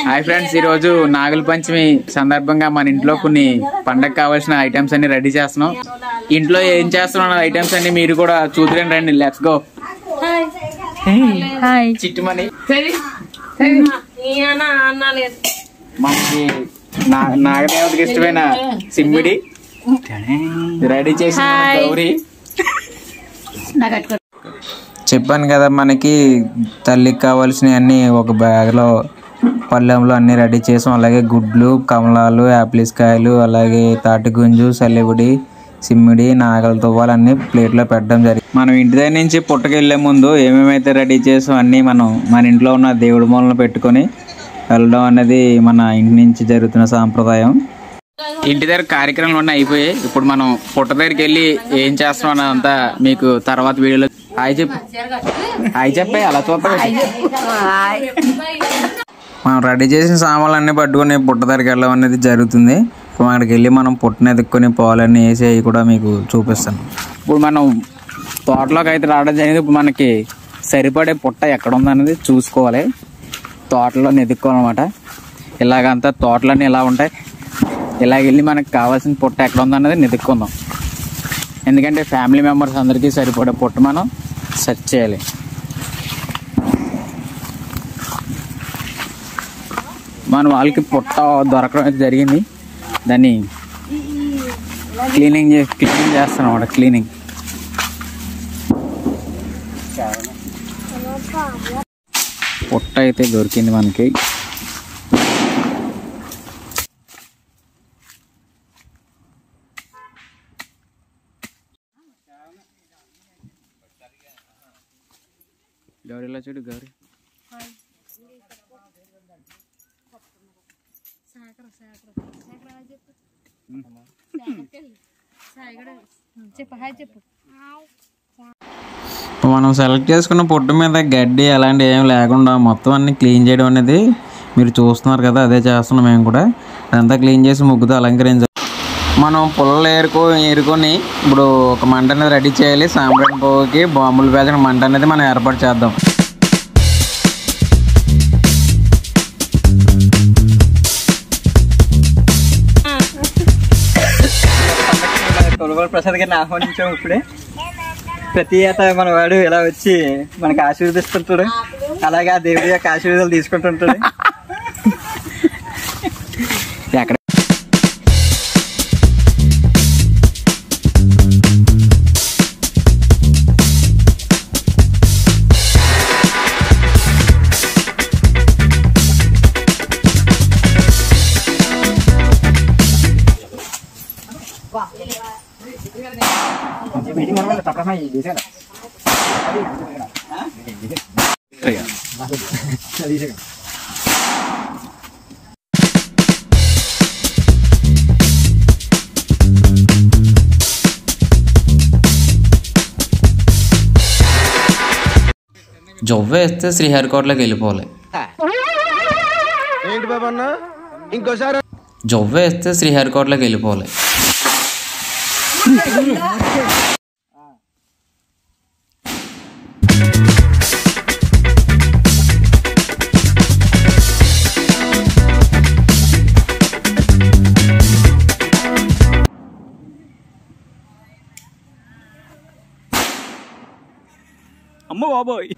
Hi friends, ఈ రోజు నాగుల పంచమి సందర్భంగా మన ఇంట్లో కొన్ని పండగ కావాల్సిన ఐటమ్స్ అన్ని రెడీ చేస్తున్నాం. ఇంట్లో ఏం చేస్తున్నాం ఐటమ్స్ అన్ని మీరు కూడా చూద్దాం రండి. Let's go. హాయ్ చిట్టుమణి, మనకి నాగదేవతకి ఇష్టమైన సిమ్మిడి రెడీ చేసిన గౌరీ. చెప్పాను కదా, మనకి తల్లికి కావాల్సినవి అన్నీ ఒక బ్యాగ్లో పళ్ళెంలో అన్నీ రెడీ చేసాం. అలాగే గుడ్లు, కమలాలు, యాపిల్స్ కాయలు, అలాగే తాటి గుంజు, సల్లిబుడి, సిమ్మిడి, నాగల తువ్వాలు అన్నీ ప్లేట్లో పెట్టడం జరిగింది. మనం ఇంటి దగ్గర నుంచి పుట్టకి వెళ్ళే ముందు ఏమేమైతే రెడీ చేసాం అన్నీ మనం మన ఇంట్లో ఉన్న దేవుడి మూలను పెట్టుకొని వెళ్ళడం అనేది మన ఇంటి నుంచి జరుగుతున్న సాంప్రదాయం. ఇంటి దగ్గర కార్యక్రమాలు అన్నీ అయిపోయాయి. ఇప్పుడు మనం పుట్ట దగ్గరికి వెళ్ళి ఏం చేస్తున్నాం అన్నదంతా మీకు తర్వాత వీడియోలో. హాయ్ చెప్పు, హాయ్ చెప్పే, అలా చూస్తా. మనం రెడీ చేసిన సామాన్లు అన్నీ పట్టుకొని పుట్ట దగ్గరికి వెళ్ళడం అనేది జరుగుతుంది. ఇప్పుడు అక్కడికి వెళ్ళి మనం పుట్టని ఎదుక్కొని పాలన్నీ వేసి అవి కూడా మీకు చూపిస్తాను. ఇప్పుడు మనం తోటలోకి అయితే రావడం జరిగింది. ఇప్పుడు మనకి సరిపడే పుట్ట ఎక్కడ ఉందనేది చూసుకోవాలి. తోటలో ఎదుక్కోవాలన్నమాట. ఇలాగంతా తోటలన్నీ ఇలా ఉంటాయి. ఇలాగ వెళ్ళి మనకు కావాల్సిన పుట్ట ఎక్కడ ఉందన్నది వెతుక్కుందాం. ఎందుకంటే ఫ్యామిలీ మెంబర్స్ అందరికీ సరిపడే పుట్ట మనం సెర్చ్ చేయాలి. మన వాళ్ళకి పుట్ట దొరకడం అయితే జరిగింది. దాన్ని క్లీనింగ్ చేస్తాను అన్నమాట. క్లీనింగ్ పుట్ట అయితే దొరికింది మనకి. గౌరీలా చూడు, గౌరీ మనం సెలెక్ట్ చేసుకున్న పుట్టు మీద గడ్డి అలాంటి ఏం లేకుండా మొత్తం అన్ని క్లీన్ చేయడం అనేది మీరు చూస్తున్నారు కదా, అదే చేస్తున్నాం మేము కూడా. అదంతా క్లీన్ చేసి ముగ్గుతో అలంకరించాలి. మనం పుల్లలు ఏరుకొని ఇప్పుడు ఒక మంట అనేది రెడీ చేయాలి. సాంబ్రాణి పువ్వుకి బాంబులు పేల్చిన మంట అనేది మనం ఏర్పాటు చేద్దాం. కొలగోలు ప్రసాద్ గారిని ఆహ్వానించాము ఇప్పుడే. ప్రతి ఏటా మన వాడు ఇలా వచ్చి మనకి ఆశీర్వదిస్తుంటాడు. అలాగే ఆ దేవుడి యొక్క ఆశీర్వాదాలు తీసుకుంటుంటాడు. ఎక్కడ జొవ్వ వేస్తే శ్రీహరికోటలోకి వెళ్ళిపోవాలి. జొవ్వ వేస్తే శ్రీహరికోటలోకి వెళ్ళిపోవాలి. అమ్మ బాబోయ్.